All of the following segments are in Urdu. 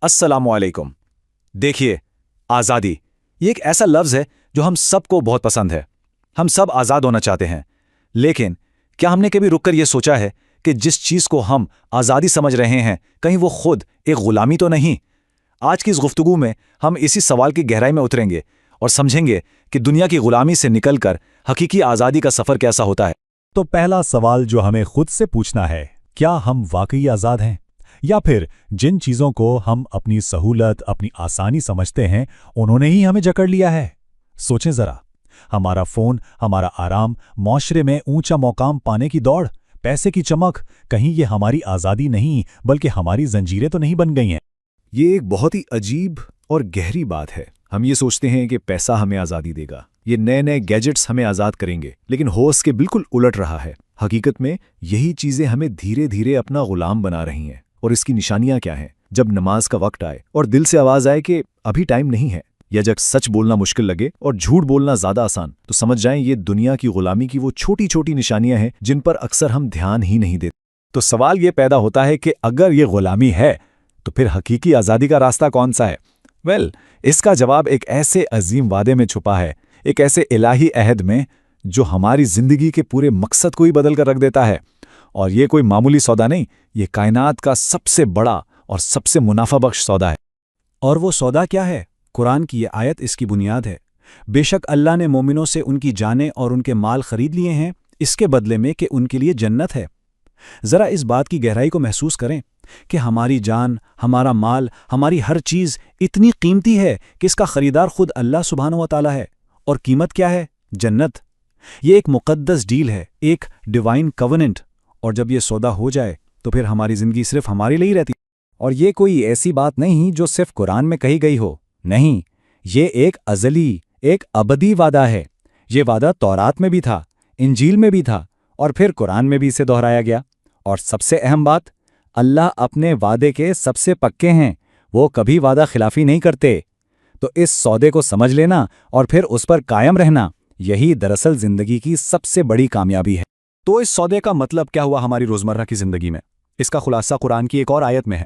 السلام علیکم۔ دیکھیے، آزادی یہ ایک ایسا لفظ ہے جو ہم سب کو بہت پسند ہے۔ ہم سب آزاد ہونا چاہتے ہیں، لیکن کیا ہم نے کبھی رک کر یہ سوچا ہے کہ جس چیز کو ہم آزادی سمجھ رہے ہیں کہیں وہ خود ایک غلامی تو نہیں؟ آج کی اس گفتگو میں ہم اسی سوال کی گہرائی میں اتریں گے اور سمجھیں گے کہ دنیا کی غلامی سے نکل کر حقیقی آزادی کا سفر کیسا ہوتا ہے۔ تو پہلا سوال جو ہمیں خود سے پوچھنا ہے، کیا ہم واقعی آزاد ہیں؟ یا پھر جن چیزوں کو ہم اپنی سہولت، اپنی آسانی سمجھتے ہیں، انہوں نے ہی ہمیں جکڑ لیا ہے؟ سوچیں ذرا، ہمارا فون، ہمارا آرام، معاشرے میں اونچا مقام پانے کی دوڑ، پیسے کی چمک، کہیں یہ ہماری آزادی نہیں بلکہ ہماری زنجیریں تو نہیں بن گئی ہیں؟ یہ ایک بہت ہی عجیب اور گہری بات ہے۔ ہم یہ سوچتے ہیں کہ پیسہ ہمیں آزادی دے گا، یہ نئے نئے گیجٹس ہمیں آزاد کریں گے، لیکن ہو اس کے بالکل الٹ رہا ہے۔ حقیقت میں یہی چیزیں ہمیں دھیرے دھیرے اپنا غلام بنا رہی ہیں۔ اور اس کی نشانیاں کیا ہیں؟ جب نماز کا وقت آئے اور دل سے آواز آئے کہ ابھی ٹائم نہیں ہے، یا جب سچ بولنا مشکل لگے اور جھوٹ بولنا زیادہ آسان، تو سمجھ جائیں یہ دنیا کی غلامی کی وہ چھوٹی چھوٹی نشانیاں ہیں جن پر اکثر ہم دھیان ہی نہیں دیتے۔ تو سوال یہ پیدا ہوتا ہے کہ اگر یہ غلامی ہے تو پھر حقیقی آزادی کا راستہ کون سا ہے؟ اس کا جواب ایک ایسے عظیم وعدے میں چھپا ہے، ایک ایسے الہی عہد میں جو ہماری زندگی کے پورے مقصد کو ہی بدل کر رکھ دیتا ہے۔ اور یہ کوئی معمولی سودا نہیں، یہ کائنات کا سب سے بڑا اور سب سے منافع بخش سودا ہے۔ اور وہ سودا کیا ہے؟ قرآن کی یہ آیت اس کی بنیاد ہے۔ بے شک اللہ نے مومنوں سے ان کی جانیں اور ان کے مال خرید لیے ہیں، اس کے بدلے میں کہ ان کے لیے جنت ہے۔ ذرا اس بات کی گہرائی کو محسوس کریں کہ ہماری جان، ہمارا مال، ہماری ہر چیز اتنی قیمتی ہے کہ اس کا خریدار خود اللہ سبحانہ و تعالی ہے۔ اور قیمت کیا ہے؟ جنت۔ یہ ایک مقدس ڈیل ہے، ایک ڈیوائن کووننٹ۔ اور جب یہ سودا ہو جائے تو پھر ہماری زندگی صرف ہمارے لیے ہی رہتی۔ اور یہ کوئی ایسی بات نہیں جو صرف قرآن میں کہی گئی ہو، نہیں، یہ ایک ازلی، ایک ابدی وعدہ ہے۔ یہ وعدہ تورات میں بھی تھا، انجیل میں بھی تھا، اور پھر قرآن میں بھی اسے دہرایا گیا۔ اور سب سے اہم بات، اللہ اپنے وعدے کے سب سے پکے ہیں، وہ کبھی وعدہ خلافی نہیں کرتے۔ تو اس سودے کو سمجھ لینا اور پھر اس پر قائم رہنا، یہی دراصل زندگی کی سب سے بڑی کامیابی ہے۔ تو اس سودے کا مطلب کیا ہوا ہماری روزمرہ کی زندگی میں؟ اس کا خلاصہ قرآن کی ایک اور آیت میں ہے۔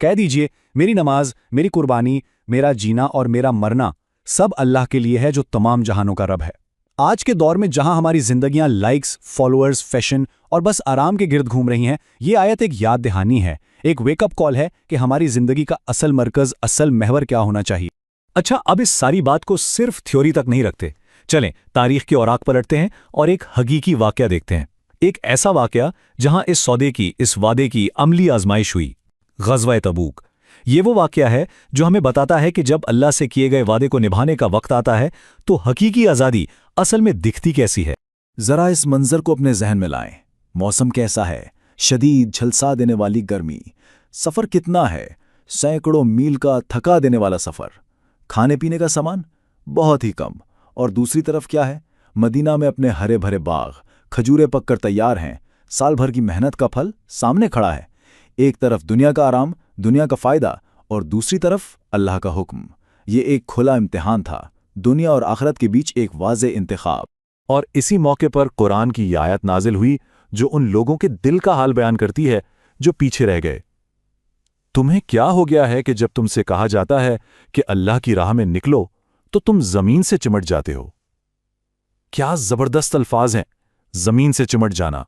کہہ دیجئے، میری نماز، میری قربانی، میرا جینا اور میرا مرنا سب اللہ کے لیے ہے جو تمام جہانوں کا رب ہے۔ آج کے دور میں جہاں ہماری زندگیاں لائکس، فالوورز، فیشن اور بس آرام کے گرد گھوم رہی ہیں، یہ آیت ایک یاد دہانی ہے، ایک ویک اپ کال ہے کہ ہماری زندگی کا اصل مرکز، اصل محور کیا ہونا چاہیے۔ اچھا، اب اس ساری بات کو صرف تھیوری تک نہیں رکھتے، چلیں تاریخ کے اوراق پلٹتے ہیں اور ایک حقیقی واقعہ دیکھتے ہیں۔ ایک ایسا واقعہ جہاں اس سودے کی، اس وعدے کی عملی آزمائش ہوئی، غزوہ تبوک۔ یہ وہ واقعہ ہے جو ہمیں بتاتا ہے کہ جب اللہ سے کیے گئے وعدے کو نبھانے کا وقت آتا ہے تو حقیقی آزادی اصل میں دکھتی کیسی ہے۔ ذرا اس منظر کو اپنے ذہن میں لائیں۔ موسم کیسا ہے؟ شدید جھلسا دینے والی گرمی۔ سفر کتنا ہے؟ سینکڑوں میل کا تھکا دینے والا سفر۔ کھانے پینے کا سامان بہت ہی کم۔ اور دوسری طرف کیا ہے؟ مدینہ میں اپنے ہرے بھرے باغ، کھجوریں پک کر تیار ہیں، سال بھر کی محنت کا پھل سامنے کھڑا ہے۔ ایک طرف دنیا کا آرام، دنیا کا فائدہ، اور دوسری طرف اللہ کا حکم۔ یہ ایک کھلا امتحان تھا، دنیا اور آخرت کے بیچ ایک واضح انتخاب۔ اور اسی موقع پر قرآن کی یہ آیت نازل ہوئی جو ان لوگوں کے دل کا حال بیان کرتی ہے جو پیچھے رہ گئے۔ تمہیں کیا ہو گیا ہے کہ جب تم سے کہا جاتا ہے کہ اللہ کی راہ میں نکلو تو تم زمین سے چمٹ جاتے ہو؟ کیا زبردست الفاظ ہیں، زمین سے چمٹ جانا۔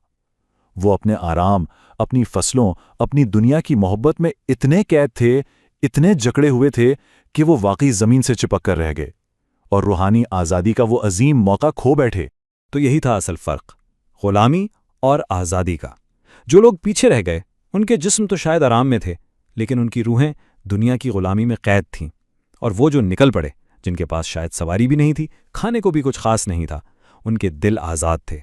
وہ اپنے آرام، اپنی فصلوں، اپنی دنیا کی محبت میں اتنے قید تھے، اتنے جکڑے ہوئے تھے کہ وہ واقعی زمین سے چپک کر رہ گئے اور روحانی آزادی کا وہ عظیم موقع کھو بیٹھے۔ تو یہی تھا اصل فرق، غلامی اور آزادی کا۔ جو لوگ پیچھے رہ گئے، ان کے جسم تو شاید آرام میں تھے، لیکن ان کی روحیں دنیا کی غلامی میں قید تھیں۔ اور وہ جو نکل پڑے، جن کے پاس شاید سواری بھی نہیں تھی، کھانے کو بھی کچھ خاص نہیں تھا، ان کے دل آزاد تھے،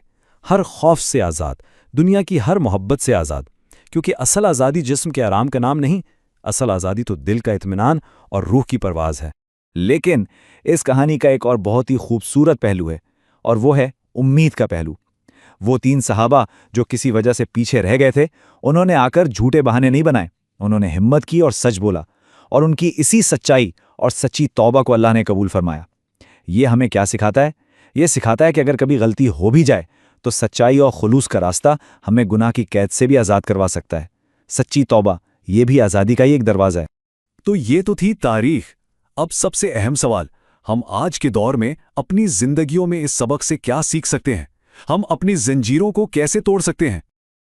ہر خوف سے آزاد، دنیا کی ہر محبت سے آزاد۔ کیونکہ اصل آزادی جسم کے آرام کا نام نہیں، اصل آزادی تو دل کا اطمینان اور روح کی پرواز ہے۔ لیکن اس کہانی کا ایک اور بہت ہی خوبصورت پہلو ہے، اور وہ ہے امید کا پہلو۔ وہ 3 صحابہ جو کسی وجہ سے پیچھے رہ گئے تھے، انہوں نے آ کر جھوٹے بہانے نہیں بنائے، انہوں نے ہمت کی اور سچ بولا، اور ان کی اسی سچائی اور سچی توبہ کو اللہ نے قبول فرمایا۔ یہ ہمیں کیا سکھاتا ہے؟ یہ سکھاتا ہے کہ اگر کبھی غلطی ہو بھی جائے تو سچائی اور خلوص کا راستہ ہمیں گناہ کی قید سے بھی آزاد کروا سکتا ہے۔ سچی توبہ یہ بھی آزادی کا ہی ایک دروازہ ہے۔ تو یہ تو تھی تاریخ۔ اب سب سے اہم سوال، ہم آج کے دور میں اپنی زندگیوں میں اس سبق سے کیا سیکھ سکتے ہیں؟ ہم اپنی زنجیروں کو کیسے توڑ سکتے ہیں؟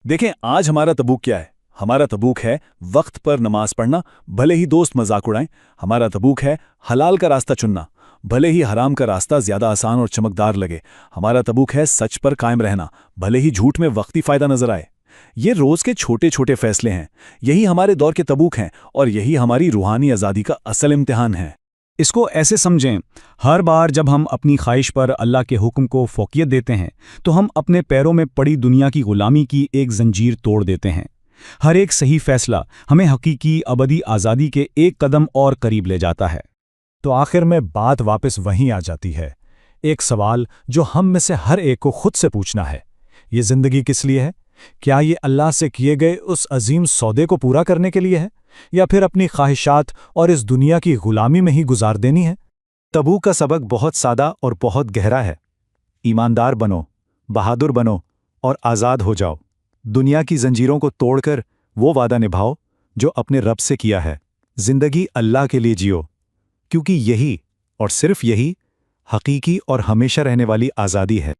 دیکھیں آج ہمارا تبوک کیا ہے؟ ہمارا تبوک ہے وقت پر نماز پڑھنا، بھلے ہی دوست مذاق اڑائیں۔ ہمارا تبوک ہے حلال کا راستہ چننا، بھلے ہی حرام کا راستہ زیادہ آسان اور چمکدار لگے۔ ہمارا تبوک ہے سچ پر قائم رہنا، بھلے ہی جھوٹ میں وقتی فائدہ نظر آئے۔ یہ روز کے چھوٹے چھوٹے فیصلے ہیں، یہی ہمارے دور کے تبوک ہیں، اور یہی ہماری روحانی آزادی کا اصل امتحان ہے۔ اس کو ایسے سمجھیں، ہر بار جب ہم اپنی خواہش پر اللہ کے حکم کو فوقیت دیتے ہیں تو ہم اپنے پیروں میں پڑی دنیا کی غلامی کی ایک زنجیر توڑ دیتے ہیں۔ ہر ایک صحیح فیصلہ ہمیں حقیقی ابدی آزادی کے ایک قدم اور قریب لے جاتا ہے۔ تو آخر میں بات واپس وہیں آ جاتی ہے، ایک سوال جو ہم میں سے ہر ایک کو خود سے پوچھنا ہے، یہ زندگی کس لیے ہے؟ کیا یہ اللہ سے کیے گئے اس عظیم سودے کو پورا کرنے کے لیے ہے، یا پھر اپنی خواہشات اور اس دنیا کی غلامی میں ہی گزار دینی ہے؟ تبوک کا سبق بہت سادہ اور بہت گہرا ہے۔ ایماندار بنو، بہادر بنو اور آزاد ہو جاؤ۔ دنیا کی زنجیروں کو توڑ کر وہ وعدہ نبھاؤ جو اپنے رب سے کیا ہے۔ زندگی اللہ کے لیے جیو، کیونکہ یہی اور صرف یہی حقیقی اور ہمیشہ رہنے والی آزادی ہے۔